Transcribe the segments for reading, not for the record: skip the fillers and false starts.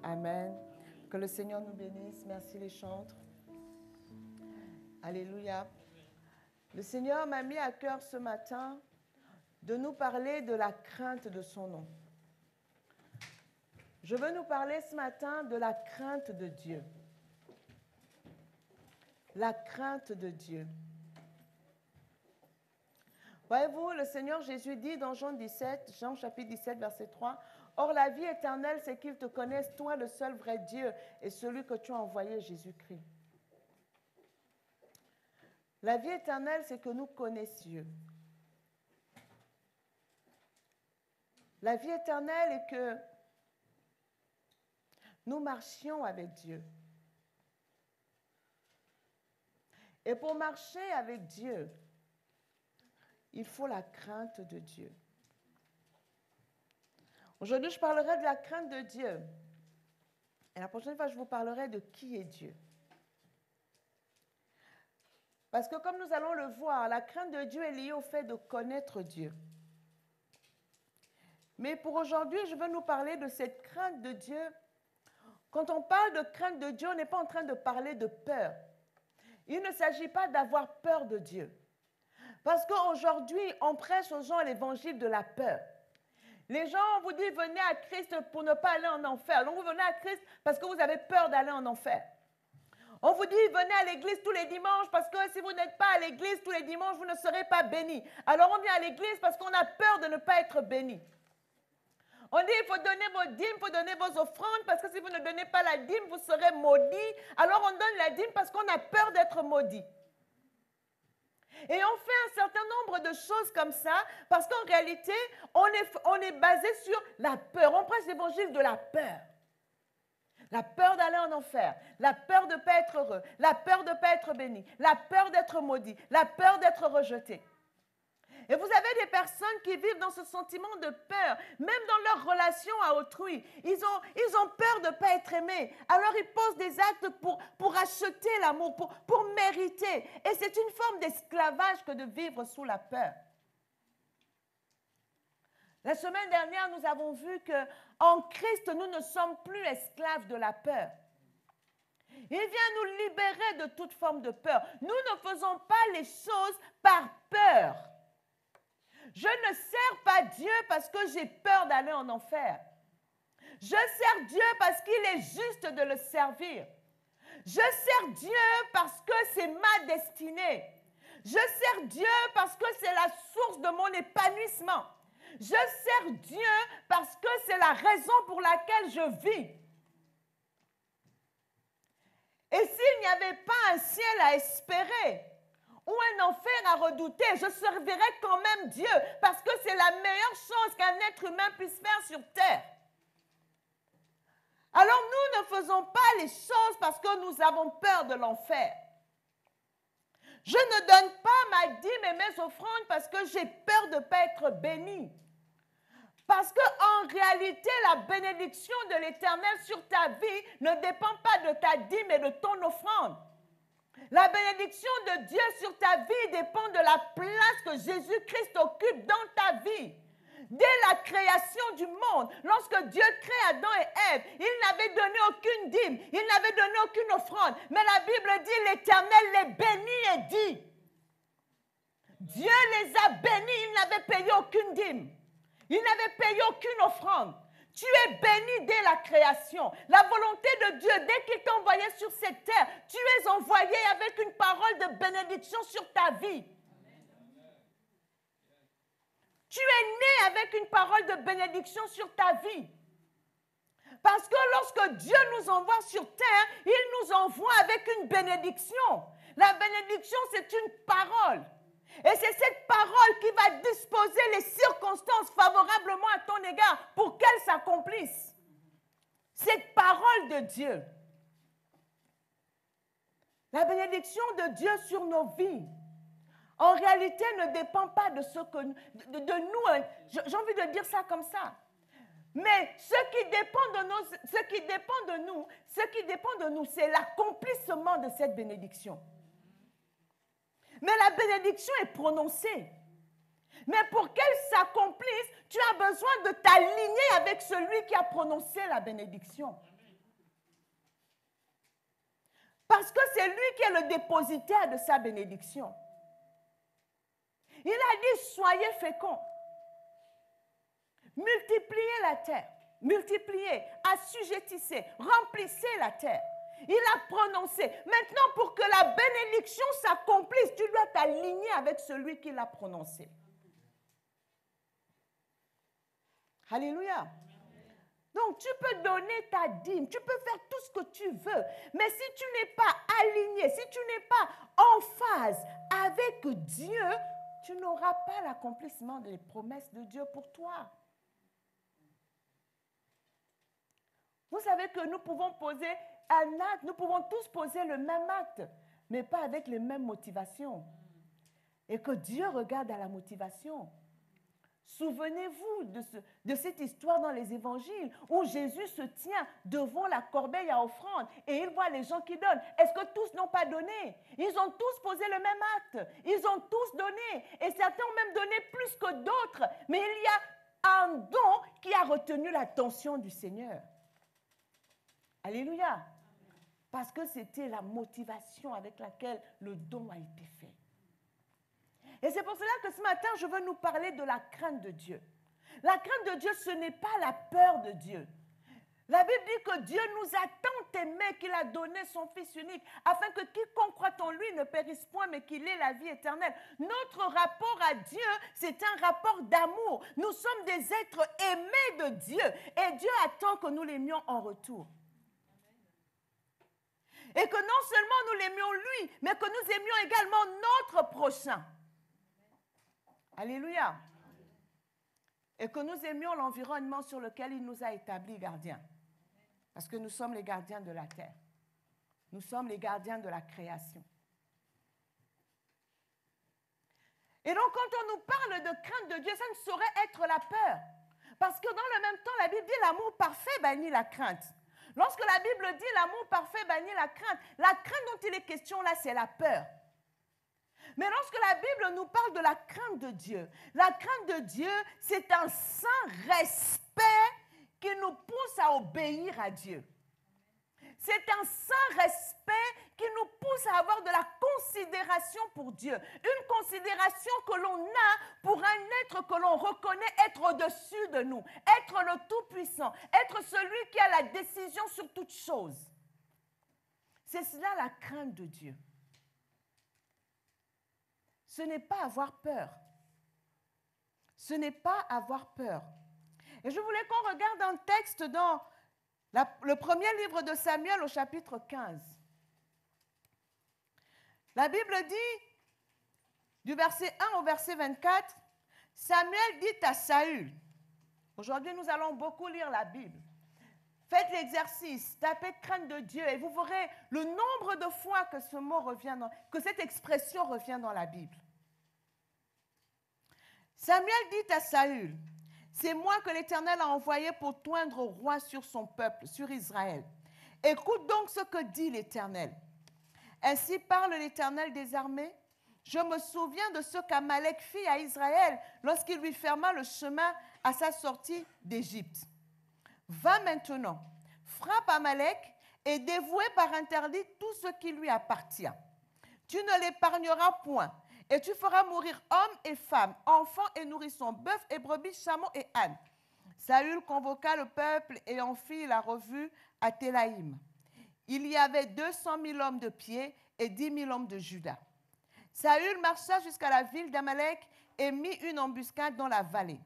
Amen. Que le Seigneur nous bénisse. Merci les chantres. Alléluia. Le Seigneur m'a mis à cœur ce matin de nous parler de la crainte de son nom. Je veux nous parler ce matin de la crainte de Dieu. La crainte de Dieu. Voyez-vous, le Seigneur Jésus dit dans Jean chapitre 17, verset 3, « Or la vie éternelle, c'est qu'ils te connaissent, toi le seul vrai Dieu, et celui que tu as envoyé, Jésus-Christ. » La vie éternelle, c'est que nous connaissions Dieu. La vie éternelle est que nous marchions avec Dieu. Et pour marcher avec Dieu, il faut la crainte de Dieu. Aujourd'hui, je parlerai de la crainte de Dieu. Et la prochaine fois, je vous parlerai de qui est Dieu. Parce que comme nous allons le voir, la crainte de Dieu est liée au fait de connaître Dieu. Mais pour aujourd'hui, je veux nous parler de cette crainte de Dieu. Quand on parle de crainte de Dieu, on n'est pas en train de parler de peur. Il ne s'agit pas d'avoir peur de Dieu. Parce qu'aujourd'hui, on prêche aux gens l'évangile de la peur. Les gens vous disent, venez à Christ pour ne pas aller en enfer. Donc vous venez à Christ parce que vous avez peur d'aller en enfer. On vous dit, venez à l'église tous les dimanches parce que si vous n'êtes pas à l'église tous les dimanches, vous ne serez pas bénis. Alors on vient à l'église parce qu'on a peur de ne pas être béni. On dit, il faut donner vos dîmes, il faut donner vos offrandes parce que si vous ne donnez pas la dîme, vous serez maudits. Alors on donne la dîme parce qu'on a peur d'être maudit. Et on fait un certain nombre de choses comme ça parce qu'en réalité, on est basé sur la peur. On prêche l'évangile de la peur. La peur d'aller en enfer, la peur de ne pas être heureux, la peur de ne pas être béni, la peur d'être maudit, la peur d'être rejeté. Et vous avez des personnes qui vivent dans ce sentiment de peur, même dans leur relation à autrui. Ils ont peur de ne pas être aimés. Alors ils posent des actes pour acheter l'amour, pour mériter. Et c'est une forme d'esclavage que de vivre sous la peur. La semaine dernière, nous avons vu qu'en Christ, nous ne sommes plus esclaves de la peur. Il vient nous libérer de toute forme de peur. Nous ne faisons pas les choses par peur. Je ne sers pas Dieu parce que j'ai peur d'aller en enfer. Je sers Dieu parce qu'il est juste de le servir. Je sers Dieu parce que c'est ma destinée. Je sers Dieu parce que c'est la source de mon épanouissement. Je sers Dieu parce que c'est la raison pour laquelle je vis. Et s'il n'y avait pas un ciel à espérer ou un enfer à redouter, je servirais quand même Dieu parce que c'est la meilleure chose qu'un être humain puisse faire sur terre. Alors nous ne faisons pas les choses parce que nous avons peur de l'enfer. Je ne donne pas ma dîme et mes offrandes parce que j'ai peur de ne pas être béni. Parce qu'en réalité, la bénédiction de l'Éternel sur ta vie ne dépend pas de ta dîme et de ton offrande. La bénédiction de Dieu sur ta vie dépend de la place que Jésus-Christ occupe dans ta vie. Dès la création du monde, lorsque Dieu crée Adam et Ève, il n'avait donné aucune dîme, il n'avait donné aucune offrande. Mais la Bible dit, l'Éternel les bénit et dit, Dieu les a bénis, il n'avait payé aucune dîme. Il n'avait payé aucune offrande. Tu es béni dès la création. La volonté de Dieu, dès qu'il t'a envoyé sur cette terre, tu es envoyé avec une parole de bénédiction sur ta vie. Tu es né avec une parole de bénédiction sur ta vie. Parce que lorsque Dieu nous envoie sur terre, il nous envoie avec une bénédiction. La bénédiction, c'est une parole. Et c'est cette parole qui va disposer les circonstances favorablement à ton égard pour qu'elles s'accomplissent. Cette parole de Dieu. La bénédiction de Dieu sur nos vies, en réalité, ne dépend pas de ce que de nous. J'ai envie de dire ça comme ça. Mais ce qui dépend de nous, c'est l'accomplissement de cette bénédiction. Mais la bénédiction est prononcée. Mais pour qu'elle s'accomplisse, tu as besoin de t'aligner avec celui qui a prononcé la bénédiction. Parce que c'est lui qui est le dépositaire de sa bénédiction. Il a dit, soyez féconds. Multipliez la terre. Multipliez, assujettissez, remplissez la terre. Il a prononcé. Maintenant, pour que la bénédiction s'accomplisse, tu dois t'aligner avec celui qui l'a prononcé. Alléluia. Donc, tu peux donner ta dîme, tu peux faire tout ce que tu veux, mais si tu n'es pas aligné, si tu n'es pas en phase avec Dieu, tu n'auras pas l'accomplissement des promesses de Dieu pour toi. Vous savez que nous pouvons poser un acte, nous pouvons tous poser le même acte, mais pas avec les mêmes motivations. Et que Dieu regarde à la motivation. Souvenez-vous de cette histoire dans les évangiles où Jésus se tient devant la corbeille à offrande et il voit les gens qui donnent. Est-ce que tous n'ont pas donné? Ils ont tous posé le même acte. Ils ont tous donné. Et certains ont même donné plus que d'autres. Mais il y a un don qui a retenu l'attention du Seigneur. Alléluia. Parce que c'était la motivation avec laquelle le don a été fait. Et c'est pour cela que ce matin, je veux nous parler de la crainte de Dieu. La crainte de Dieu, ce n'est pas la peur de Dieu. La Bible dit que Dieu nous a tant aimés qu'il a donné son Fils unique, afin que quiconque croit en lui ne périsse point, mais qu'il ait la vie éternelle. Notre rapport à Dieu, c'est un rapport d'amour. Nous sommes des êtres aimés de Dieu, et Dieu attend que nous l'aimions en retour. Et que non seulement nous l'aimions lui, mais que nous aimions également notre prochain. Alléluia. Et que nous aimions l'environnement sur lequel il nous a établis gardiens. Parce que nous sommes les gardiens de la terre. Nous sommes les gardiens de la création. Et donc, quand on nous parle de crainte de Dieu, ça ne saurait être la peur. Parce que dans le même temps, la Bible dit l'amour parfait bannit la crainte. Lorsque la Bible dit l'amour parfait bannit la crainte dont il est question là, c'est la peur. Mais lorsque la Bible nous parle de la crainte de Dieu, la crainte de Dieu, c'est un saint respect qui nous pousse à obéir à Dieu. C'est un saint respect qui nous pousse à avoir de la considération pour Dieu. Une considération que l'on a pour un être que l'on reconnaît être au-dessus de nous, être le Tout-Puissant, être celui qui a la décision sur toute chose. C'est cela la crainte de Dieu. Ce n'est pas avoir peur. Ce n'est pas avoir peur. Et je voulais qu'on regarde un texte dans le premier livre de Samuel au chapitre 15. La Bible dit, du verset 1 au verset 24, Samuel dit à Saül, aujourd'hui nous allons beaucoup lire la Bible, faites l'exercice, tapez crainte de Dieu et vous verrez le nombre de fois que ce mot revient, que cette expression revient dans la Bible. Samuel dit à Saül, c'est moi que l'Éternel a envoyé pour toindre roi sur son peuple, sur Israël. Écoute donc ce que dit l'Éternel. Ainsi parle l'Éternel des armées. Je me souviens de ce qu'Amalek fit à Israël lorsqu'il lui ferma le chemin à sa sortie d'Égypte. Va maintenant, frappe Amalek et dévouez par interdit tout ce qui lui appartient. Tu ne l'épargneras point. Et tu feras mourir hommes et femmes, enfants et nourrissons, bœufs et brebis, chameaux et ânes. Saül convoqua le peuple et en fit la revue à Télaïm. Il y avait 200 000 hommes de pied et 10 000 hommes de Juda. Saül marcha jusqu'à la ville d'Amalek et mit une embuscade dans la vallée.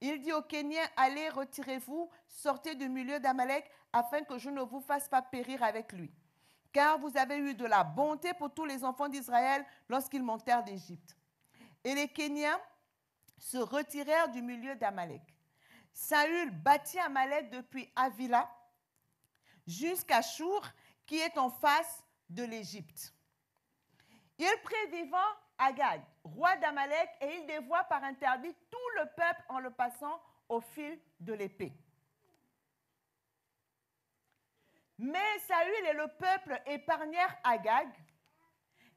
Il dit aux Kéniens, allez, retirez-vous, sortez du milieu d'Amalek afin que je ne vous fasse pas périr avec lui. Car vous avez eu de la bonté pour tous les enfants d'Israël lorsqu'ils montèrent d'Égypte. Et les Kéniens se retirèrent du milieu d'Amalek. Saül battit Amalek depuis Havila jusqu'à Chour, qui est en face de l'Égypte. Il prit vivant Agag, roi d'Amalek, et il dévoua par interdit tout le peuple en le passant au fil de l'épée. Mais Saül et le peuple épargnèrent Agag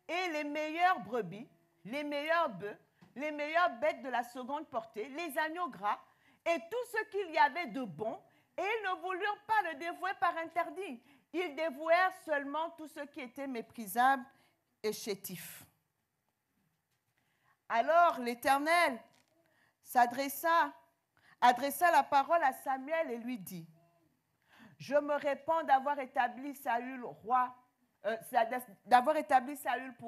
et les meilleures brebis, les meilleurs bœufs, les meilleures bêtes de la seconde portée, les agneaux gras et tout ce qu'il y avait de bon, et ils ne voulurent pas le dévouer par interdit. Ils dévouèrent seulement tout ce qui était méprisable et chétif. Alors l'Éternel adressa la parole à Samuel et lui dit, « Je me répands d'avoir établi Saül pour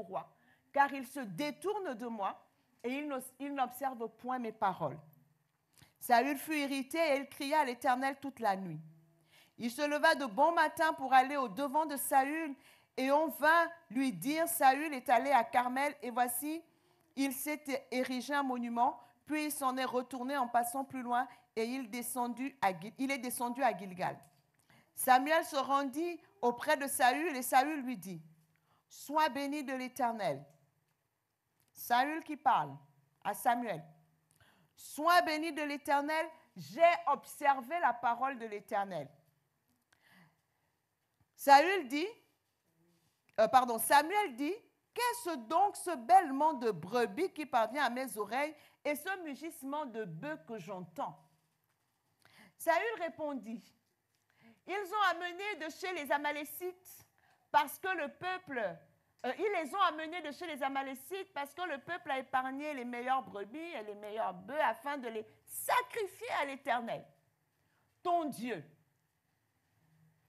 roi, car il se détourne de moi et il n'observe point mes paroles. » Saül fut irrité et il cria à l'Éternel toute la nuit. Il se leva de bon matin pour aller au-devant de Saül et on vint lui dire, Saül est allé à Carmel et voici, il s'est érigé un monument, puis il s'en est retourné en passant plus loin et il est descendu à Gilgal. Samuel se rendit auprès de Saül et Saül lui dit, « Sois béni de l'Éternel. » Saül qui parle à Samuel. « Sois béni de l'Éternel, j'ai observé la parole de l'Éternel. » Samuel dit, « Qu'est-ce donc ce bêlement de brebis qui parvient à mes oreilles et ce mugissement de bœuf que j'entends? » Saül répondit, « Ils ont amené de chez les Amalécites parce que le peuple, ils les ont amenés de chez les Amalécites parce que le peuple a épargné les meilleures brebis et les meilleurs bœufs afin de les sacrifier à l'Éternel, ton Dieu.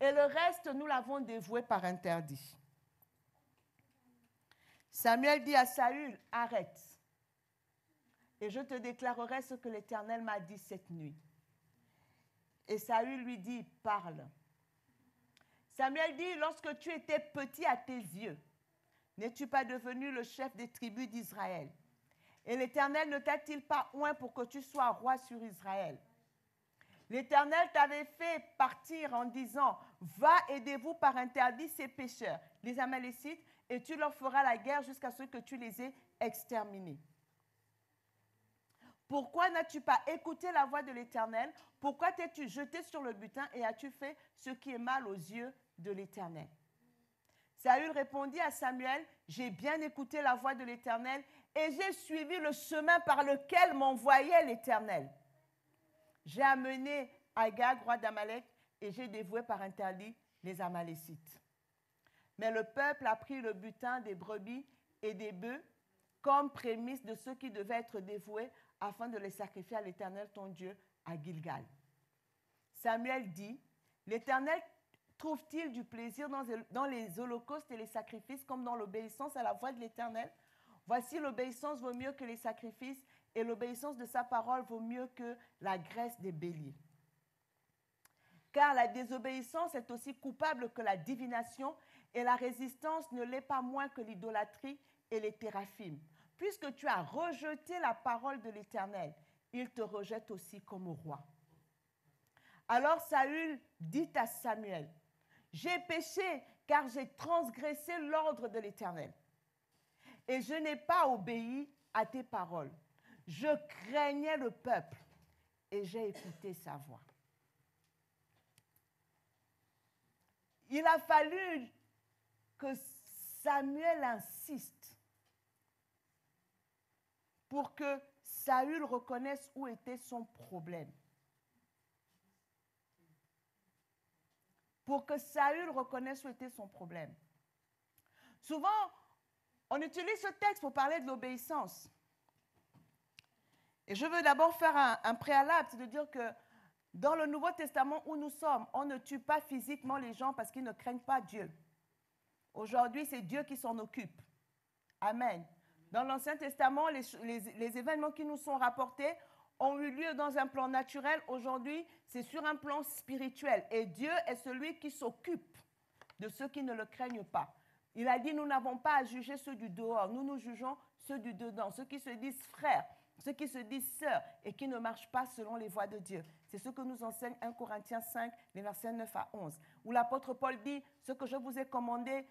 Et le reste, nous l'avons dévoué par interdit. » Samuel dit à Saül, « Arrête, et je te déclarerai ce que l'Éternel m'a dit cette nuit. » Et Saül lui dit, « Parle. » Samuel dit, « Lorsque tu étais petit à tes yeux, n'es-tu pas devenu le chef des tribus d'Israël? Et l'Éternel ne t'a-t-il pas oint pour que tu sois roi sur Israël? L'Éternel t'avait fait partir en disant, va, aidez-vous par interdit ces pécheurs, les Amalécites, et tu leur feras la guerre jusqu'à ce que tu les aies exterminés. Pourquoi n'as-tu pas écouté la voix de l'Éternel? Pourquoi t'es-tu jeté sur le butin et as-tu fait ce qui est mal aux yeux de l'Éternel? » Saül répondit à Samuel, « J'ai bien écouté la voix de l'Éternel et j'ai suivi le chemin par lequel m'envoyait l'Éternel. J'ai amené Agag, roi d'Amalek, et j'ai dévoué par interdit les Amalécites. Mais le peuple a pris le butin des brebis et des bœufs comme prémisse de ceux qui devaient être dévoués afin de les sacrifier à l'Éternel ton Dieu à Gilgal. » Samuel dit, « L'Éternel trouve-t-il du plaisir dans les holocaustes et les sacrifices comme dans l'obéissance à la voix de l'Éternel? Voici, l'obéissance vaut mieux que les sacrifices et l'obéissance de sa parole vaut mieux que la graisse des béliers. Car la désobéissance est aussi coupable que la divination et la résistance ne l'est pas moins que l'idolâtrie et les téraphimes. Puisque tu as rejeté la parole de l'Éternel, il te rejette aussi comme roi. » Alors Saül dit à Samuel, « J'ai péché car j'ai transgressé l'ordre de l'Éternel et je n'ai pas obéi à tes paroles. Je craignais le peuple et j'ai écouté sa voix. » Il a fallu que Samuel insiste pour que Saül reconnaisse où était son problème. Pour que Saül reconnaisse où était son problème. Souvent, on utilise ce texte pour parler de l'obéissance. Et je veux d'abord faire un préalable, c'est de dire que dans le Nouveau Testament où nous sommes, on ne tue pas physiquement les gens parce qu'ils ne craignent pas Dieu. Aujourd'hui, c'est Dieu qui s'en occupe. Amen. Dans l'Ancien Testament, les événements qui nous sont rapportés ont eu lieu dans un plan naturel. Aujourd'hui, c'est sur un plan spirituel. Et Dieu est celui qui s'occupe de ceux qui ne le craignent pas. Il a dit, nous n'avons pas à juger ceux du dehors. Nous jugeons ceux du dedans, ceux qui se disent frères, ceux qui se disent sœurs et qui ne marchent pas selon les voies de Dieu. C'est ce que nous enseigne 1 Corinthiens 5, les versets 9 à 11, où l'apôtre Paul dit, ce que je vous ai commandé,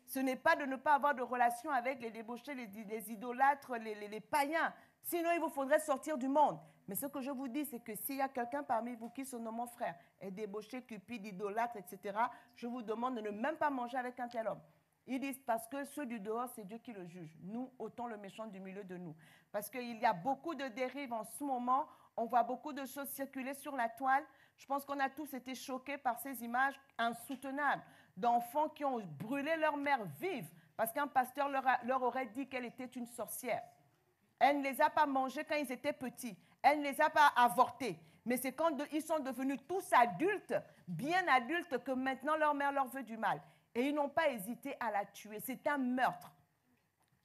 ce n'est pas de ne pas avoir de relation avec les débauchés, les idolâtres, les païens. Sinon, il vous faudrait sortir du monde. Mais ce que je vous dis, c'est que s'il y a quelqu'un parmi vous qui se nomme mon frère, est débauché, cupide, idolâtre, etc., je vous demande de ne même pas manger avec un tel homme. Ils disent parce que ceux du dehors, c'est Dieu qui le juge. Nous, ôtons le méchant du milieu de nous. Parce qu'il y a beaucoup de dérives en ce moment. On voit beaucoup de choses circuler sur la toile. Je pense qu'on a tous été choqués par ces images insoutenables d'enfants qui ont brûlé leur mère vive parce qu'un pasteur leur aurait dit qu'elle était une sorcière. Elle ne les a pas mangés quand ils étaient petits. Elle ne les a pas avortés. Mais c'est quand ils sont devenus tous adultes, bien adultes, que maintenant leur mère leur veut du mal. Et ils n'ont pas hésité à la tuer. C'est un meurtre.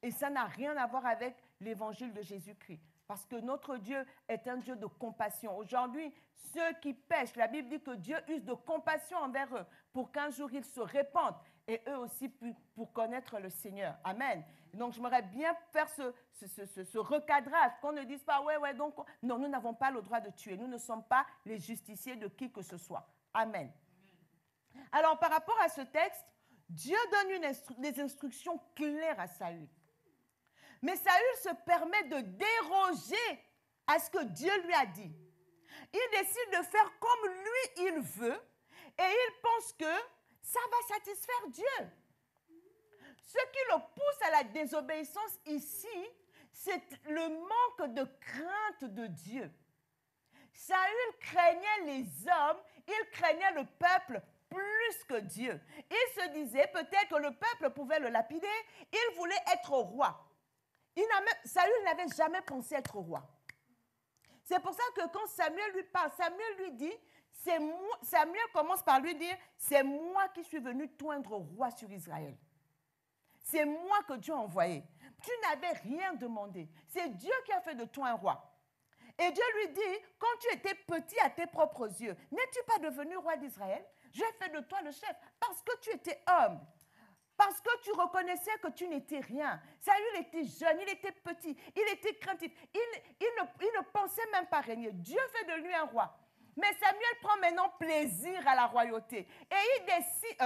Et ça n'a rien à voir avec l'évangile de Jésus-Christ. Parce que notre Dieu est un Dieu de compassion. Aujourd'hui, ceux qui pêchent, la Bible dit que Dieu use de compassion envers eux pour qu'un jour ils se répandent et eux aussi pour connaître le Seigneur. Amen. Donc, j'aimerais bien faire ce recadrage, qu'on ne dise pas, ouais, donc, non, nous n'avons pas le droit de tuer. Nous ne sommes pas les justiciers de qui que ce soit. Amen. Alors, par rapport à ce texte, Dieu donne des instructions claires à Saül. Mais Saül se permet de déroger à ce que Dieu lui a dit. Il décide de faire comme lui il veut et il pense que ça va satisfaire Dieu. Ce qui le pousse à la désobéissance ici, c'est le manque de crainte de Dieu. Saül craignait les hommes, il craignait le peuple plus que Dieu. Il se disait peut-être que le peuple pouvait le lapider, il voulait être roi. Saül n'avait jamais pensé être roi. C'est pour ça que quand Samuel lui parle, Samuel lui dit, Samuel commence par lui dire, c'est moi qui suis venu toindre roi sur Israël. C'est moi que Dieu a envoyé. Tu n'avais rien demandé. C'est Dieu qui a fait de toi un roi. Et Dieu lui dit, quand tu étais petit à tes propres yeux, n'es-tu pas devenu roi d'Israël? J'ai fait de toi le chef parce que tu étais humble. Parce que tu reconnaissais que tu n'étais rien. Saül était jeune, il était petit, il était craintif. Il ne pensait même pas régner. Dieu fait de lui un roi. Mais Samuel prend maintenant plaisir à la royauté. Et il décide,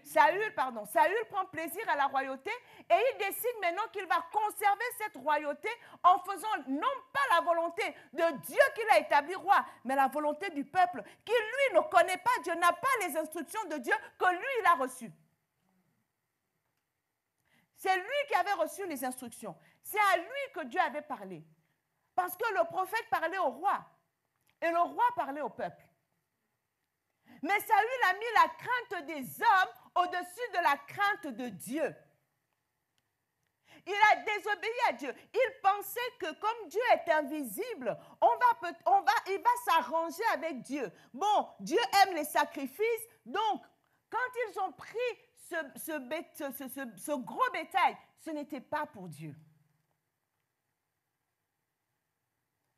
Saül prend plaisir à la royauté et il décide maintenant qu'il va conserver cette royauté en faisant non pas la volonté de Dieu qu'il a établi roi, mais la volonté du peuple qui lui ne connaît pas Dieu, n'a pas les instructions de Dieu que lui il a reçues. C'est lui qui avait reçu les instructions. C'est à lui que Dieu avait parlé. Parce que le prophète parlait au roi et le roi parlait au peuple. Mais Saül a mis la crainte des hommes au-dessus de la crainte de Dieu. Il a désobéi à Dieu. Il pensait que comme Dieu est invisible, il va s'arranger avec Dieu. Bon, Dieu aime les sacrifices, donc quand ils ont pris ce gros bétail, ce n'était pas pour Dieu.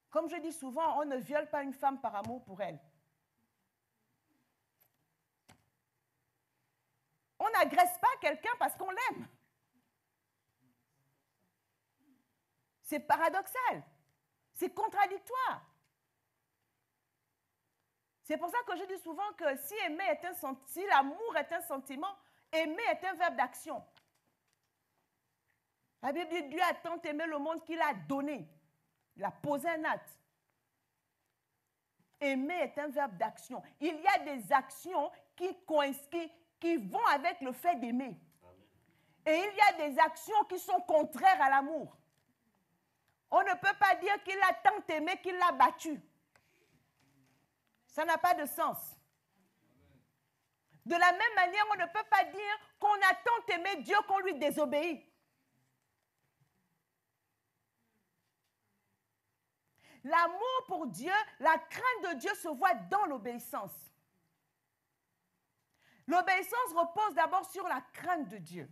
Comme je dis souvent, on ne viole pas une femme par amour pour elle. On n'agresse pas quelqu'un parce qu'on l'aime. C'est paradoxal. C'est contradictoire. C'est pour ça que je dis souvent que si l'amour est un sentiment, aimer est un verbe d'action. La Bible dit Dieu a tant aimé le monde qu'il a donné. Il a posé un acte. Aimer est un verbe d'action. Il y a des actions qui vont avec le fait d'aimer. Et il y a des actions qui sont contraires à l'amour. On ne peut pas dire qu'il a tant aimé qu'il l'a battu. Ça n'a pas de sens. De la même manière, on ne peut pas dire qu'on a tant aimé Dieu qu'on lui désobéit. L'amour pour Dieu, la crainte de Dieu se voit dans l'obéissance. L'obéissance repose d'abord sur la crainte de Dieu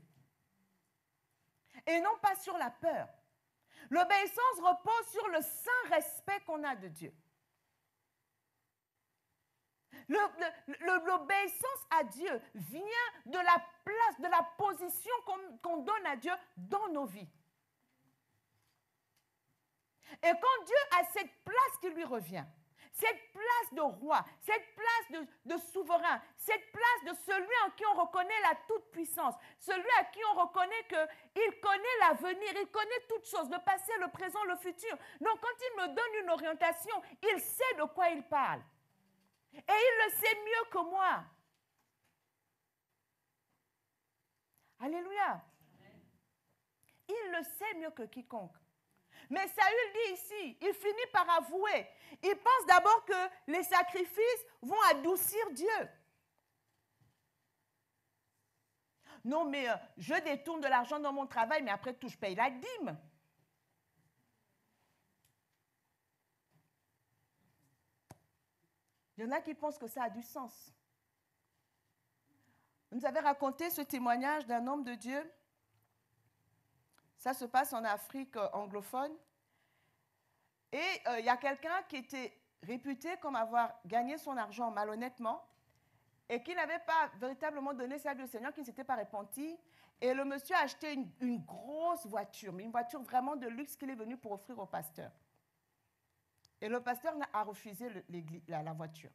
et non pas sur la peur. L'obéissance repose sur le saint respect qu'on a de Dieu. L'obéissance à Dieu vient de la place, de la position qu'on donne à Dieu dans nos vies. Et quand Dieu a cette place qui lui revient, cette place de roi, cette place de souverain, cette place de celui en qui on reconnaît la toute-puissance, celui à qui on reconnaît qu'il connaît l'avenir, il connaît toutes choses, le passé, le présent, le futur. Donc quand il me donne une orientation, il sait de quoi il parle. Et il le sait mieux que moi. Alléluia. Il le sait mieux que quiconque. Mais Saül dit ici, il finit par avouer. Il pense d'abord que les sacrifices vont adoucir Dieu. Non, mais je détourne de l'argent dans mon travail, mais après tout, je paye la dîme. Il y en a qui pensent que ça a du sens. Vous nous avez raconté ce témoignage d'un homme de Dieu. Ça se passe en Afrique anglophone. Et il y a quelqu'un qui était réputé comme avoir gagné son argent malhonnêtement et qui n'avait pas véritablement donné sa vie au Seigneur, qui ne s'était pas repenti. Et le monsieur a acheté une grosse voiture, mais une voiture vraiment de luxe qu'il est venu pour offrir au pasteur. Et le pasteur a refusé la voiture.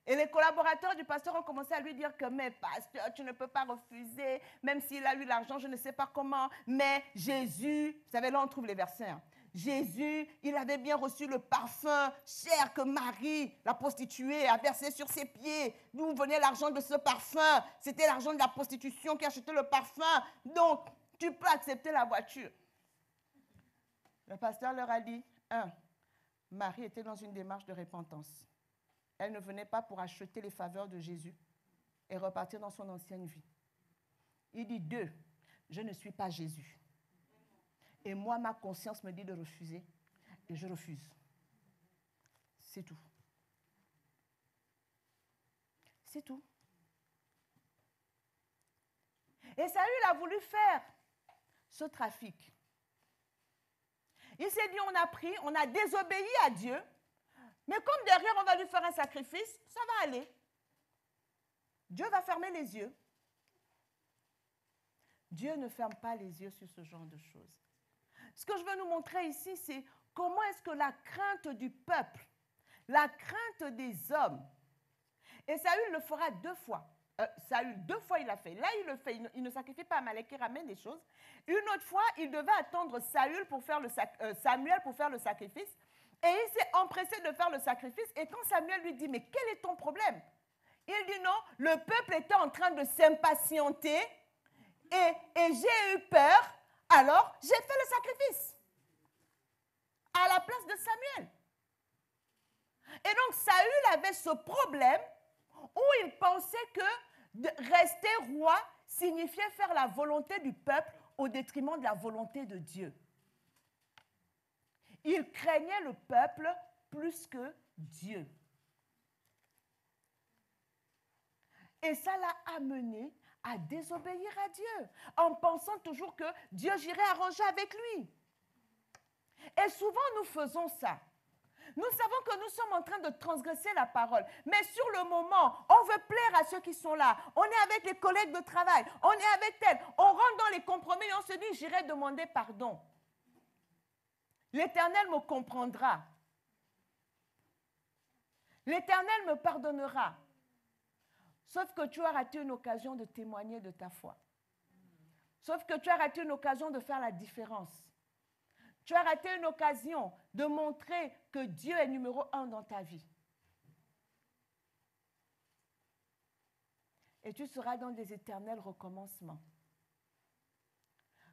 Et les collaborateurs du pasteur ont commencé à lui dire que, mais pasteur, tu ne peux pas refuser, même s'il a eu l'argent, je ne sais pas comment, mais Jésus, vous savez, là on trouve les versets, hein. Jésus, il avait bien reçu le parfum cher que Marie, la prostituée, a versé sur ses pieds. D'où venait l'argent de ce parfum? C'était l'argent de la prostitution qui achetait le parfum. Donc, tu peux accepter la voiture. Le pasteur leur a dit, Marie était dans une démarche de repentance. Elle ne venait pas pour acheter les faveurs de Jésus et repartir dans son ancienne vie. Il dit, 2, je ne suis pas Jésus. Et moi, ma conscience me dit de refuser. Et je refuse. C'est tout. C'est tout. Et Saül a voulu faire ce trafic. Il s'est dit, on a désobéi à Dieu, mais comme derrière on va lui faire un sacrifice, ça va aller. Dieu va fermer les yeux. Dieu ne ferme pas les yeux sur ce genre de choses. Ce que je veux nous montrer ici, c'est comment est-ce que la crainte du peuple, la crainte des hommes, et Saül le fera 2 fois. Saül, 2 fois il l'a fait. Là, il le fait. Il ne sacrifie pas Amalek, il ramène des choses. Une autre fois, il devait attendre Saül pour faire Samuel pour faire le sacrifice. Et il s'est empressé de faire le sacrifice. Et quand Samuel lui dit, mais quel est ton problème? Il dit non, le peuple était en train de s'impatienter et j'ai eu peur. Alors, j'ai fait le sacrifice à la place de Samuel. Et donc, Saül avait ce problème où il pensait que rester roi signifiait faire la volonté du peuple au détriment de la volonté de Dieu. Il craignait le peuple plus que Dieu. Et ça l'a amené à désobéir à Dieu, en pensant toujours que Dieu irait arranger avec lui. Et souvent, nous faisons ça. Nous savons que nous sommes en train de transgresser la parole. Mais sur le moment, on veut plaire à ceux qui sont là. On est avec les collègues de travail. On est avec tel. On rentre dans les compromis et on se dit, j'irai demander pardon. L'Éternel me comprendra. L'Éternel me pardonnera. Sauf que tu as raté une occasion de témoigner de ta foi. Sauf que tu as raté une occasion de faire la différence. Tu as raté une occasion de montrer que Dieu est numéro 1 dans ta vie. Et tu seras dans des éternels recommencements.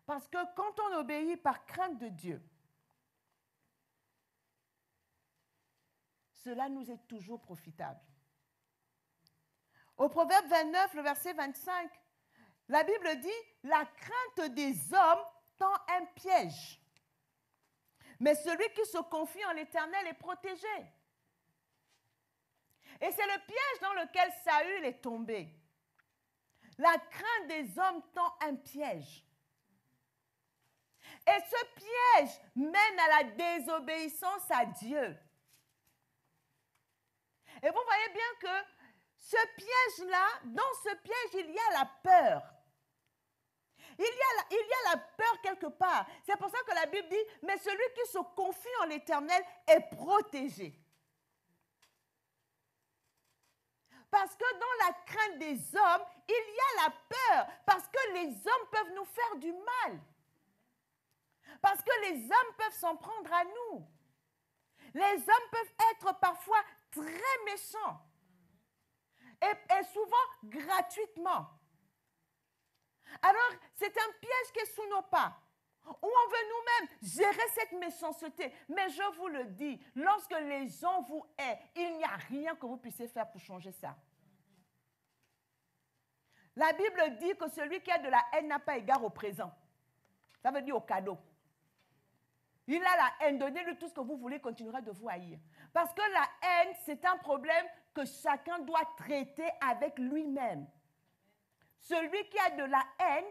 Parce que quand on obéit par crainte de Dieu, cela nous est toujours profitable. Au Proverbe 29, le verset 25, la Bible dit « La crainte des hommes tend un piège. Mais celui qui se confie en l'Éternel est protégé. » Et c'est le piège dans lequel Saül est tombé. La crainte des hommes tend un piège. Et ce piège mène à la désobéissance à Dieu. Et vous voyez bien que ce piège-là, dans ce piège, il y a la peur. Il y a la peur quelque part. C'est pour ça que la Bible dit, mais celui qui se confie en l'Éternel est protégé. Parce que dans la crainte des hommes, il y a la peur. Parce que les hommes peuvent nous faire du mal. Parce que les hommes peuvent s'en prendre à nous. Les hommes peuvent être parfois très méchants. Et souvent gratuitement. Alors, c'est un piège qui est sous nos pas. Où on veut nous-mêmes gérer cette méchanceté. Mais je vous le dis, lorsque les gens vous haïssent, il n'y a rien que vous puissiez faire pour changer ça. La Bible dit que celui qui a de la haine n'a pas égard au présent. Ça veut dire au cadeau. Il a la haine, donnez-lui tout ce que vous voulez, il continuera de vous haïr. Parce que la haine, c'est un problème que chacun doit traiter avec lui-même. Celui qui a de la haine,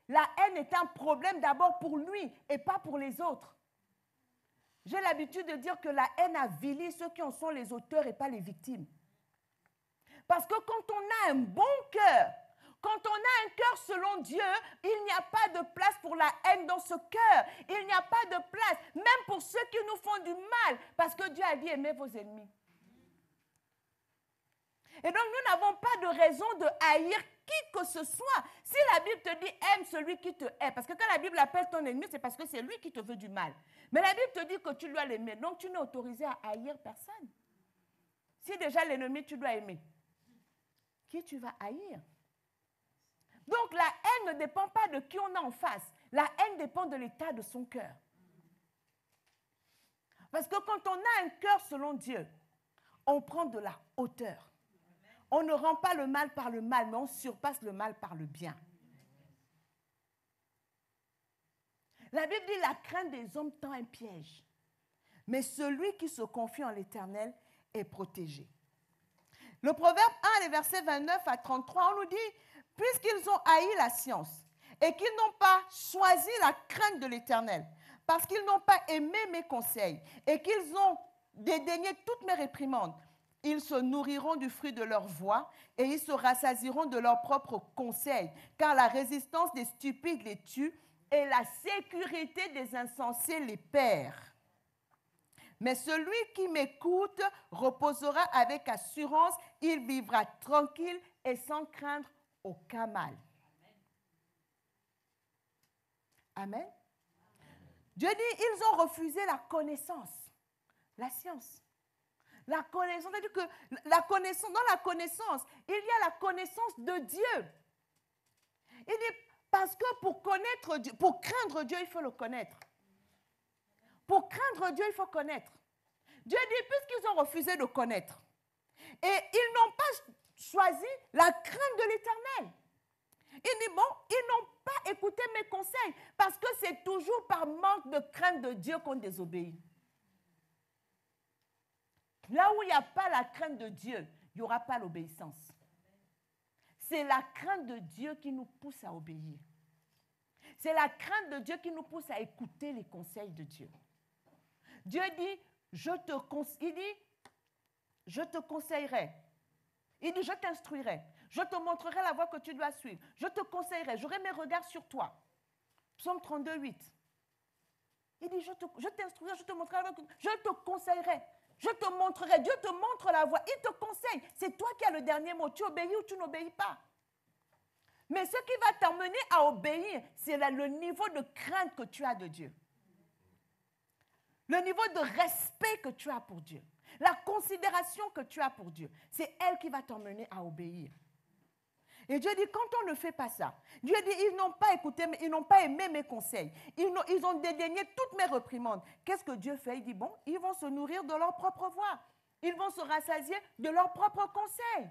la haine est un problème d'abord pour lui et pas pour les autres. J'ai l'habitude de dire que la haine avilit ceux qui en sont les auteurs et pas les victimes. Parce que quand on a un bon cœur, quand on a un cœur selon Dieu, il n'y a pas de place pour la haine dans ce cœur. Il n'y a pas de place, même pour ceux qui nous font du mal, parce que Dieu a dit aimez vos ennemis. Et donc nous n'avons pas de raison de haïr qui que ce soit. Si la Bible te dit aime celui qui te hait, parce que quand la Bible appelle ton ennemi, c'est parce que c'est lui qui te veut du mal. Mais la Bible te dit que tu dois l'aimer, donc tu n'es autorisé à haïr personne. Si déjà l'ennemi tu dois aimer, qui tu vas haïr? Donc la haine ne dépend pas de qui on a en face. La haine dépend de l'état de son cœur. Parce que quand on a un cœur selon Dieu, on prend de la hauteur. On ne rend pas le mal par le mal, mais on surpasse le mal par le bien. La Bible dit la crainte des hommes tend un piège. Mais celui qui se confie en l'Éternel est protégé. Le Proverbe 1, les versets 29 à 33, on nous dit, puisqu'ils ont haï la science et qu'ils n'ont pas choisi la crainte de l'Éternel, parce qu'ils n'ont pas aimé mes conseils et qu'ils ont dédaigné toutes mes réprimandes, ils se nourriront du fruit de leur voix et ils se rassasieront de leurs propres conseils, car la résistance des stupides les tue et la sécurité des insensés les perd. Mais celui qui m'écoute reposera avec assurance, il vivra tranquille et sans craindre aucun mal. Amen. Dieu dit, ils ont refusé la connaissance, la science. La connaissance, c'est-à-dire que dans la connaissance, il y a la connaissance de Dieu. Il dit, parce que pour connaître Dieu, pour craindre Dieu, il faut le connaître. Pour craindre Dieu, il faut connaître. Dieu dit, puisqu'ils ont refusé de connaître, et ils n'ont pas choisi la crainte de l'Éternel. Il dit, bon, ils n'ont pas écouté mes conseils, parce que c'est toujours par manque de crainte de Dieu qu'on désobéit. Là où il n'y a pas la crainte de Dieu, il n'y aura pas l'obéissance. C'est la crainte de Dieu qui nous pousse à obéir. C'est la crainte de Dieu qui nous pousse à écouter les conseils de Dieu. Dieu dit, je te conseillerai. Il dit, je t'instruirai. Je te montrerai la voie que tu dois suivre. Je te conseillerai. J'aurai mes regards sur toi. Psaume 32, 8. Il dit, je t'instruirai, je te montrerai la voie, je te conseillerai. Je te montrerai. Dieu te montre la voie. Il te conseille. C'est toi qui as le dernier mot. Tu obéis ou tu n'obéis pas. Mais ce qui va t'emmener à obéir, c'est le niveau de crainte que tu as de Dieu. Le niveau de respect que tu as pour Dieu. La considération que tu as pour Dieu. C'est elle qui va t'emmener à obéir. Et Dieu dit, quand on ne fait pas ça, Dieu dit, ils n'ont pas écouté, ils n'ont pas aimé mes conseils. Ils ont dédaigné toutes mes réprimandes. Qu'est-ce que Dieu fait? Il dit, bon, ils vont se nourrir de leur propre voix. Ils vont se rassasier de leurs propres conseils.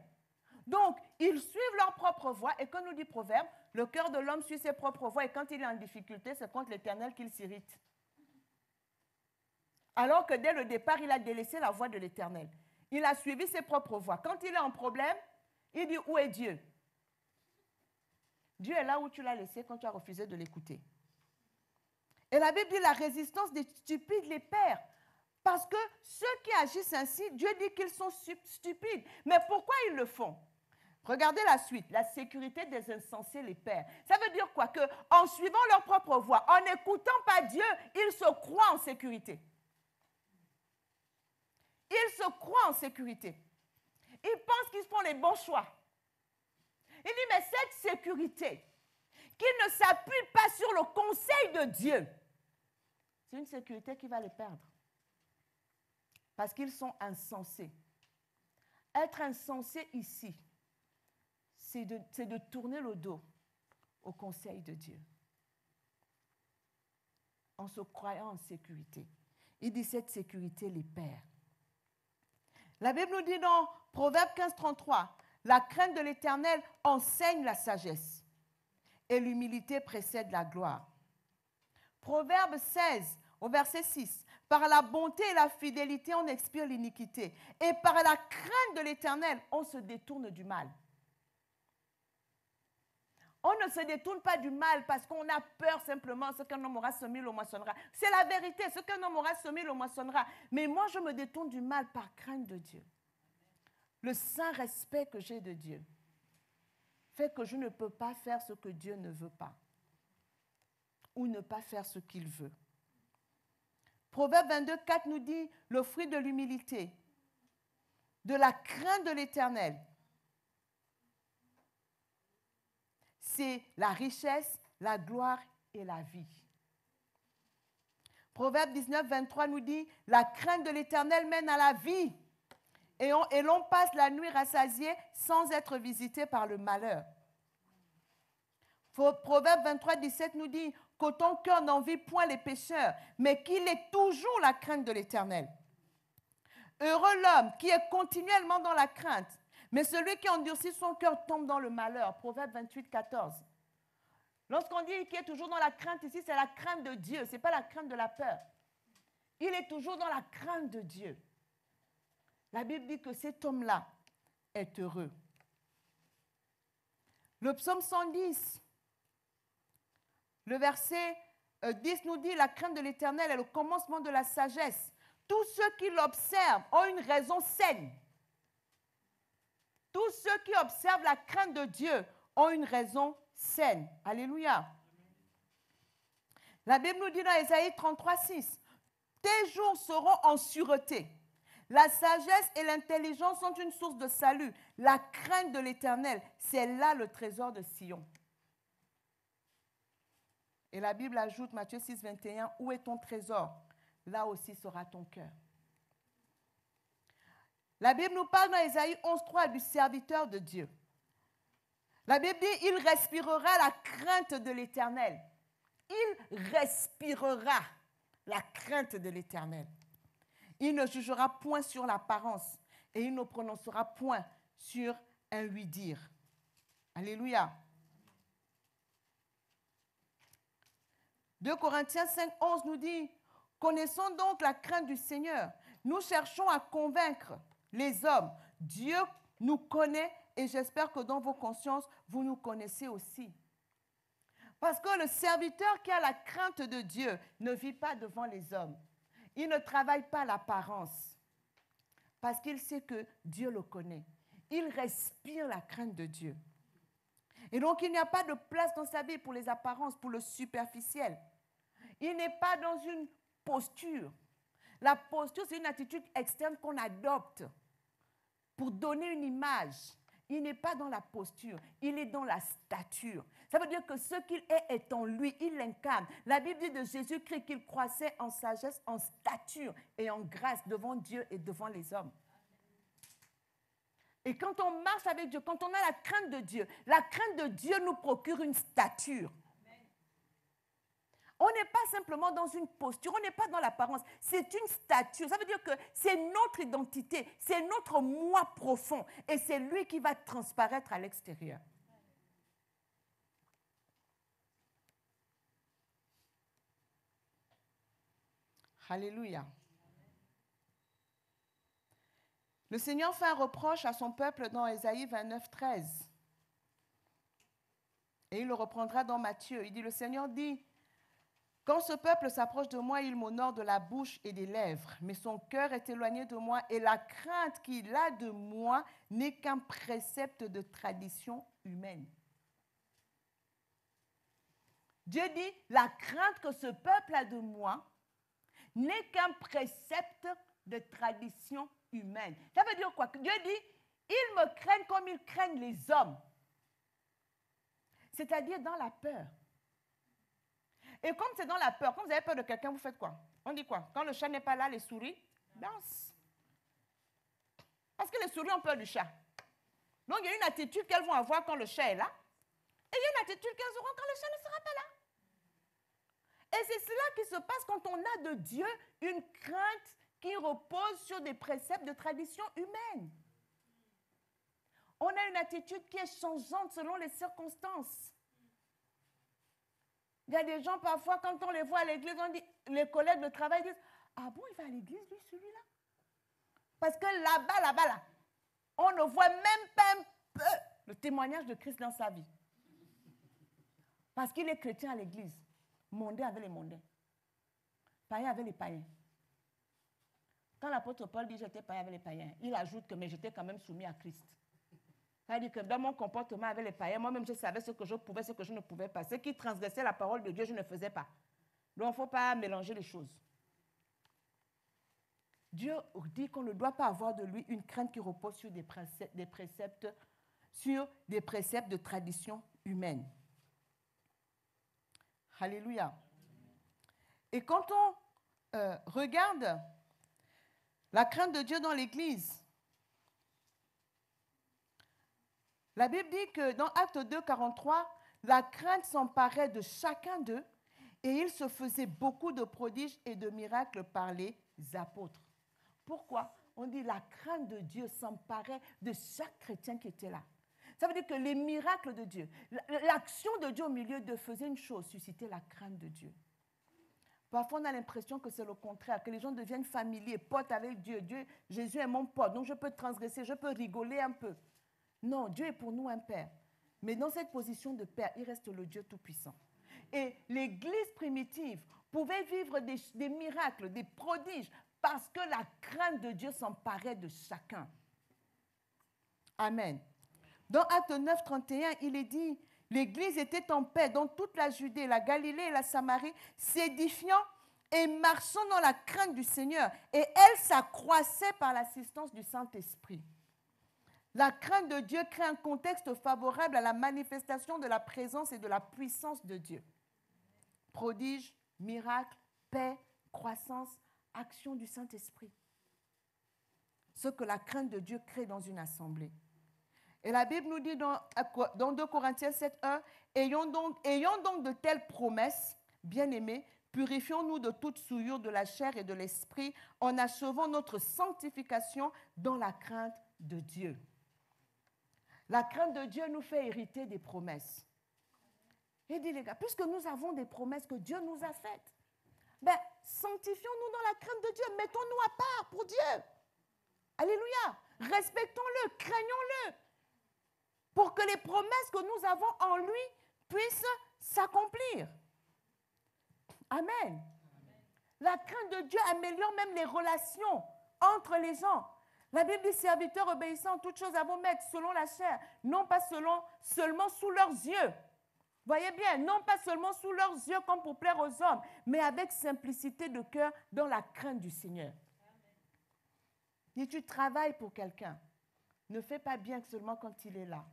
Donc, ils suivent leur propre voie. Et comme nous dit Proverbe, le cœur de l'homme suit ses propres voies. Et quand il est en difficulté, c'est contre l'Éternel qu'il s'irrite. Alors que dès le départ, il a délaissé la voie de l'Éternel. Il a suivi ses propres voies. Quand il est en problème, il dit, où est Dieu? Dieu est là où tu l'as laissé quand tu as refusé de l'écouter. Et la Bible dit, la résistance des stupides les perd. Parce que ceux qui agissent ainsi, Dieu dit qu'ils sont stupides. Mais pourquoi ils le font? Regardez la suite. La sécurité des insensés les perd. Ça veut dire quoi? Qu'en suivant leur propre voie, en n'écoutant pas Dieu, ils se croient en sécurité. Ils se croient en sécurité. Ils pensent qu'ils font les bons choix. Il dit, mais cette sécurité qui ne s'appuie pas sur le conseil de Dieu, c'est une sécurité qui va les perdre. Parce qu'ils sont insensés. Être insensé ici, c'est de tourner le dos au conseil de Dieu. en se croyant en sécurité. Il dit cette sécurité les perd. La Bible nous dit dans Proverbe 15, 33, la crainte de l'Éternel enseigne la sagesse et l'humilité précède la gloire. Proverbe 16, au verset 6, par la bonté et la fidélité, on expire l'iniquité. Et par la crainte de l'Éternel, on se détourne du mal. On ne se détourne pas du mal parce qu'on a peur simplement. Ce qu'un homme aura semé, le moissonnera. C'est la vérité. Ce qu'un homme aura semé, le moissonnera. Mais moi, je me détourne du mal par crainte de Dieu. Le saint respect que j'ai de Dieu fait que je ne peux pas faire ce que Dieu ne veut pas. Ou ne pas faire ce qu'il veut. Proverbe 22, 4 nous dit le fruit de l'humilité, de la crainte de l'Éternel. C'est la richesse, la gloire et la vie. Proverbe 19, 23 nous dit la crainte de l'Éternel mène à la vie et l'on passe la nuit rassasié sans être visité par le malheur. Proverbe 23, 17 nous dit que ton cœur n'envie point les pécheurs, mais qu'il ait toujours la crainte de l'Éternel. Heureux l'homme qui est continuellement dans la crainte, mais celui qui endurcit son cœur tombe dans le malheur. Proverbe 28, 14. Lorsqu'on dit qu'il est toujours dans la crainte ici, c'est la crainte de Dieu, ce n'est pas la crainte de la peur. Il est toujours dans la crainte de Dieu. La Bible dit que cet homme-là est heureux. Le psaume 110, le verset 10 nous dit, la crainte de l'Éternel est le commencement de la sagesse. Tous ceux qui l'observent ont une raison saine. Tous ceux qui observent la crainte de Dieu ont une raison saine. Alléluia. La Bible nous dit dans Ésaïe 33, 6, tes jours seront en sûreté. La sagesse et l'intelligence sont une source de salut. La crainte de l'Éternel, c'est là le trésor de Sion. Et la Bible ajoute, Matthieu 6, 21, où est ton trésor? Là aussi sera ton cœur. La Bible nous parle dans Ésaïe 11, 3 du serviteur de Dieu. La Bible dit, il respirera la crainte de l'Éternel. Il respirera la crainte de l'Éternel. Il ne jugera point sur l'apparence et il ne prononcera point sur un oui-dire. Alléluia. 2 Corinthiens 5, 11 nous dit, connaissons donc la crainte du Seigneur. Nous cherchons à convaincre les hommes. Dieu nous connaît et j'espère que dans vos consciences, vous nous connaissez aussi. Parce que le serviteur qui a la crainte de Dieu ne vit pas devant les hommes. Il ne travaille pas l'apparence parce qu'il sait que Dieu le connaît. Il respire la crainte de Dieu. Et donc, il n'y a pas de place dans sa vie pour les apparences, pour le superficiel. Il n'est pas dans une posture. La posture, c'est une attitude externe qu'on adopte pour donner une image. Il n'est pas dans la posture, il est dans la stature. Ça veut dire que ce qu'il est en lui, il l'incarne. La Bible dit de Jésus-Christ qu'il croissait en sagesse, en stature et en grâce devant Dieu et devant les hommes. Et quand on marche avec Dieu, quand on a la crainte de Dieu, la crainte de Dieu nous procure une stature. On n'est pas simplement dans une posture, on n'est pas dans l'apparence, c'est une stature. Ça veut dire que c'est notre identité, c'est notre moi profond et c'est lui qui va transparaître à l'extérieur. Alléluia. Le Seigneur fait un reproche à son peuple dans Ésaïe 29, 13. Et il le reprendra dans Matthieu. Il dit, le Seigneur dit, quand ce peuple s'approche de moi, il m'honore de la bouche et des lèvres, mais son cœur est éloigné de moi et la crainte qu'il a de moi n'est qu'un précepte de tradition humaine. Dieu dit, la crainte que ce peuple a de moi n'est qu'un précepte de tradition humaine. Ça veut dire quoi? Dieu dit, ils me craignent comme ils craignent les hommes. C'est-à-dire dans la peur. Et comme c'est dans la peur, quand vous avez peur de quelqu'un, vous faites quoi? On dit quoi? Quand le chat n'est pas là, les souris dansent. Parce que les souris ont peur du chat. Donc il y a une attitude qu'elles vont avoir quand le chat est là. Et il y a une attitude qu'elles auront quand le chat ne sera pas là. Et c'est cela qui se passe quand on a de Dieu une crainte qui repose sur des préceptes de tradition humaine. On a une attitude qui est changeante selon les circonstances. Il y a des gens, parfois, quand on les voit à l'église, on dit, les collègues de travail disent, ah bon, il va à l'église, lui, celui-là? Parce que là, on ne voit même pas un peu le témoignage de Christ dans sa vie. Parce qu'il est chrétien à l'église. Mondain avec les mondains. Païen avec les païens. Quand l'apôtre Paul dit j'étais païen avec les païens, il ajoute que mais j'étais quand même soumis à Christ. C'est-à-dire que dans mon comportement avec les païens, moi-même je savais ce que je pouvais, ce que je ne pouvais pas. Ce qui transgressait la parole de Dieu, je ne faisais pas. Donc il ne faut pas mélanger les choses. Dieu dit qu'on ne doit pas avoir de lui une crainte qui repose sur des préceptes de tradition humaine. Alléluia. Et quand on regarde la crainte de Dieu dans l'Église, la Bible dit que dans Actes 2, 43, la crainte s'emparait de chacun d'eux et il se faisait beaucoup de prodiges et de miracles par les apôtres. Pourquoi? On dit la crainte de Dieu s'emparait de chaque chrétien qui était là. Ça veut dire que les miracles de Dieu, l'action de Dieu au milieu d'eux faisait une chose, susciter la crainte de Dieu. Parfois, on a l'impression que c'est le contraire, que les gens deviennent familiers, potes avec Dieu. Jésus est mon pote, donc je peux transgresser, je peux rigoler un peu. Non, Dieu est pour nous un Père. Mais dans cette position de Père, il reste le Dieu Tout-Puissant. Et l'Église primitive pouvait vivre des miracles, des prodiges, parce que la crainte de Dieu s'emparait de chacun. Amen. Dans Actes 9, 31, il est dit, l'Église était en paix dans toute la Judée, la Galilée et la Samarie, s'édifiant et marchant dans la crainte du Seigneur. Et elle s'accroissait par l'assistance du Saint-Esprit. La crainte de Dieu crée un contexte favorable à la manifestation de la présence et de la puissance de Dieu. Prodiges, miracles, paix, croissance, action du Saint-Esprit. Ce que la crainte de Dieu crée dans une assemblée. Et la Bible nous dit dans 2 Corinthiens 7, 1, ayons donc de telles promesses, bien-aimés, purifions-nous de toute souillure de la chair et de l'esprit, en achevant notre sanctification dans la crainte de Dieu. La crainte de Dieu nous fait hériter des promesses. Et dit les gars, puisque nous avons des promesses que Dieu nous a faites, ben, sanctifions-nous dans la crainte de Dieu, mettons-nous à part pour Dieu. Alléluia. Respectons-le, craignons-le, pour que les promesses que nous avons en lui puissent s'accomplir. Amen. La crainte de Dieu améliore même les relations entre les gens. La Bible dit, serviteurs obéissants en toutes choses à vos maîtres selon la chair, non pas seulement sous leurs yeux. Voyez bien, non pas seulement sous leurs yeux comme pour plaire aux hommes, mais avec simplicité de cœur dans la crainte du Seigneur. Si tu travailles pour quelqu'un, ne fais pas bien seulement quand il est là.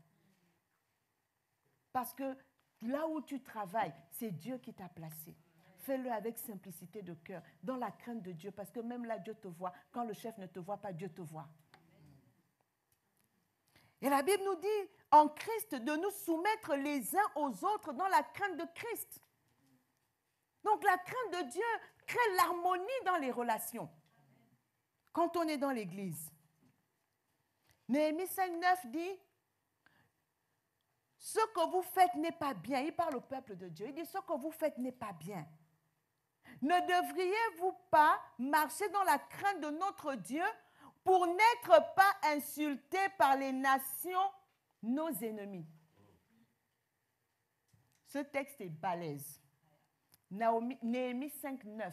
Parce que là où tu travailles, c'est Dieu qui t'a placé. Fais-le avec simplicité de cœur, dans la crainte de Dieu, parce que même là, Dieu te voit. Quand le chef ne te voit pas, Dieu te voit. Et la Bible nous dit, en Christ, de nous soumettre les uns aux autres dans la crainte de Christ. Donc la crainte de Dieu crée l'harmonie dans les relations. Quand on est dans l'Église. Néhémie 5,9 dit, ce que vous faites n'est pas bien. Il parle au peuple de Dieu. Il dit, ce que vous faites n'est pas bien. Ne devriez-vous pas marcher dans la crainte de notre Dieu pour n'être pas insultés par les nations, nos ennemis? Ce texte est balèze. Néhémie 5,9.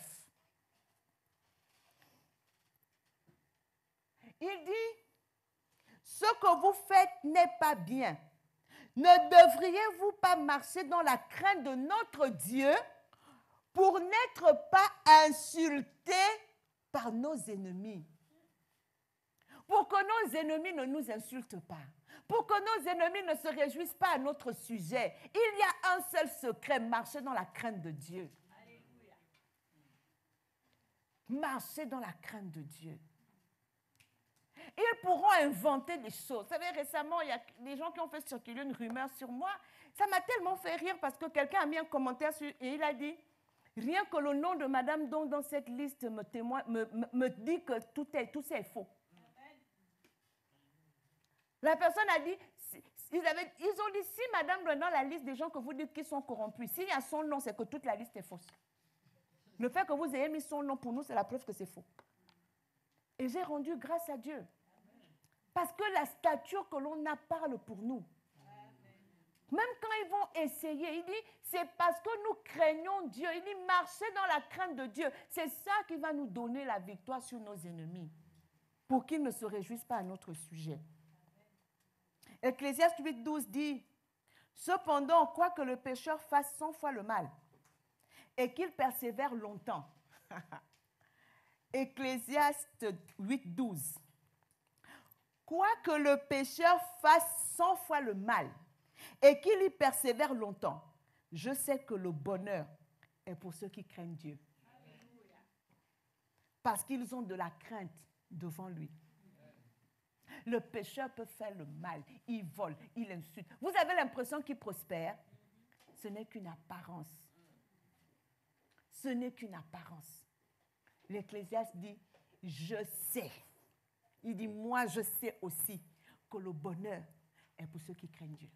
Il dit, ce que vous faites n'est pas bien. Ne devriez-vous pas marcher dans la crainte de notre Dieu pour n'être pas insultés par nos ennemis? Pour que nos ennemis ne nous insultent pas. Pour que nos ennemis ne se réjouissent pas à notre sujet. Il y a un seul secret, marcher dans la crainte de Dieu. Alléluia. Marcher dans la crainte de Dieu. Ils pourront inventer des choses. Vous savez, récemment, il y a des gens qui ont fait circuler une rumeur sur moi. Ça m'a tellement fait rire parce que quelqu'un a mis un commentaire et il a dit, Rien que le nom de Madame donc dans cette liste me dit que tout ça est faux. La personne a dit, ils ont dit, si Madame est dans la liste des gens que vous dites qui sont corrompus, s'il y a son nom, c'est que toute la liste est fausse. Le fait que vous ayez mis son nom pour nous, c'est la preuve que c'est faux. Et j'ai rendu grâce à Dieu. Parce que la stature que l'on a parle pour nous. Même quand ils vont essayer, il dit, c'est parce que nous craignons Dieu. Il dit, marchez dans la crainte de Dieu. C'est ça qui va nous donner la victoire sur nos ennemis. Pour qu'ils ne se réjouissent pas à notre sujet. Ecclésiaste 8:12 dit, cependant, quoique le pécheur fasse 100 fois le mal, et qu'il persévère longtemps. Ecclésiaste 8:12. Quoique le pécheur fasse 100 fois le mal, et qu'il y persévère longtemps, je sais que le bonheur est pour ceux qui craignent Dieu. Parce qu'ils ont de la crainte devant lui. Le pécheur peut faire le mal, il vole, il insulte. Vous avez l'impression qu'il prospère? Ce n'est qu'une apparence. Ce n'est qu'une apparence. L'Ecclésiaste dit, je sais. Il dit, moi je sais aussi que le bonheur est pour ceux qui craignent Dieu.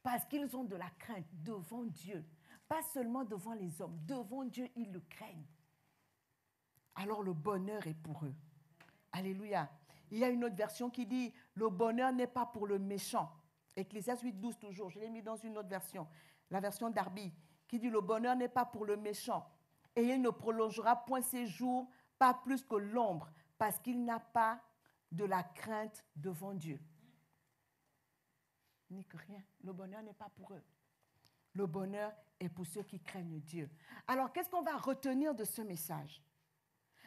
Parce qu'ils ont de la crainte devant Dieu. Pas seulement devant les hommes. Devant Dieu, ils le craignent. Alors le bonheur est pour eux. Alléluia. Il y a une autre version qui dit, le bonheur n'est pas pour le méchant. Ecclésiaste 8:12 toujours. Je l'ai mis dans une autre version. La version d'Arby. Qui dit, le bonheur n'est pas pour le méchant. Et il ne prolongera point ses jours, pas plus que l'ombre, parce qu'il n'a pas de la crainte devant Dieu. Ni que rien. Le bonheur n'est pas pour eux. Le bonheur est pour ceux qui craignent Dieu. Alors, qu'est-ce qu'on va retenir de ce message?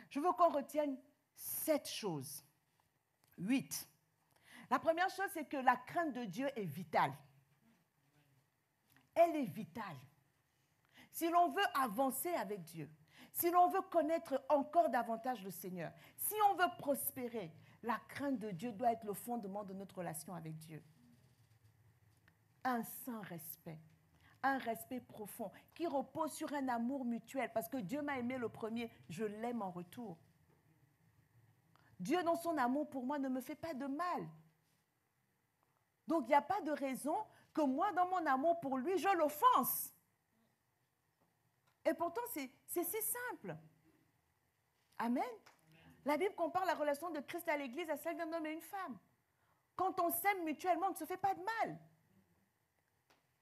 Je veux qu'on retienne 7 choses. 8. La première chose, c'est que la crainte de Dieu est vitale. Elle est vitale. Si l'on veut avancer avec Dieu, si l'on veut connaître encore davantage le Seigneur, si on veut prospérer, la crainte de Dieu doit être le fondement de notre relation avec Dieu. Un saint respect, un respect profond qui repose sur un amour mutuel parce que Dieu m'a aimé le premier, je l'aime en retour. Dieu dans son amour pour moi ne me fait pas de mal. Donc il n'y a pas de raison que moi dans mon amour pour lui, je l'offense. Et pourtant c'est si simple. Amen. La Bible compare la relation de Christ à l'Église à celle d'un homme et une femme. Quand on s'aime mutuellement, on ne se fait pas de mal.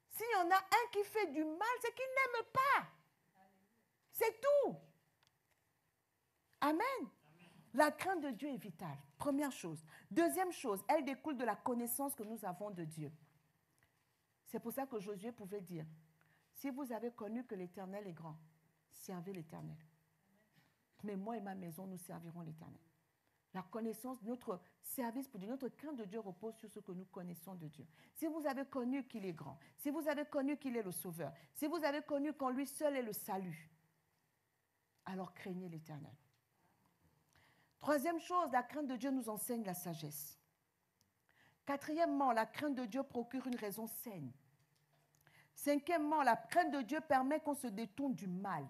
S'il y en a un qui fait du mal, c'est qu'il n'aime pas. C'est tout. Amen. La crainte de Dieu est vitale. Première chose. Deuxième chose, elle découle de la connaissance que nous avons de Dieu. C'est pour ça que Josué pouvait dire, si vous avez connu que l'Éternel est grand, servez l'Éternel. Mais moi et ma maison, nous servirons l'Éternel. La connaissance, notre service pour Dieu, notre crainte de Dieu repose sur ce que nous connaissons de Dieu. Si vous avez connu qu'il est grand, si vous avez connu qu'il est le Sauveur, si vous avez connu qu'en lui seul est le salut, alors craignez l'Éternel. Troisième chose, la crainte de Dieu nous enseigne la sagesse. Quatrièmement, la crainte de Dieu procure une raison saine. Cinquièmement, la crainte de Dieu permet qu'on se détourne du mal.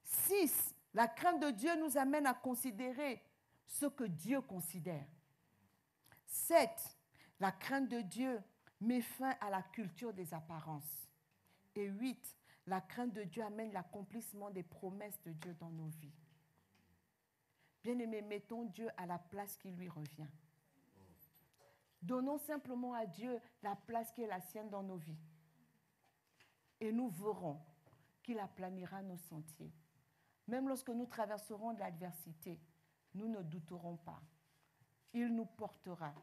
6, la crainte de Dieu nous amène à considérer ce que Dieu considère. 7, la crainte de Dieu met fin à la culture des apparences. Et 8, la crainte de Dieu amène l'accomplissement des promesses de Dieu dans nos vies. Bien-aimés, mettons Dieu à la place qui lui revient. Donnons simplement à Dieu la place qui est la sienne dans nos vies. Et nous verrons qu'il aplanira nos sentiers. Même lorsque nous traverserons de l'adversité, nous ne douterons pas. Il nous portera.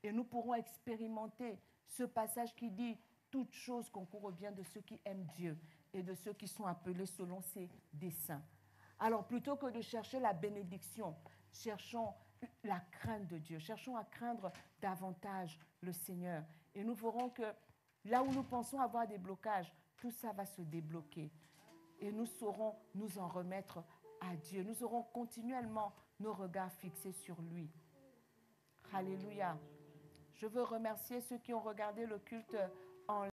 Et nous pourrons expérimenter ce passage qui dit « Toute chose concourt au bien de ceux qui aiment Dieu et de ceux qui sont appelés selon ses desseins ». Alors plutôt que de chercher la bénédiction, cherchons la crainte de Dieu. Cherchons à craindre davantage le Seigneur. Et nous verrons que là où nous pensons avoir des blocages, tout ça va se débloquer. Et nous saurons nous en remettre à Dieu. Nous aurons continuellement nos regards fixés sur lui. Alléluia. Je veux remercier ceux qui ont regardé le culte en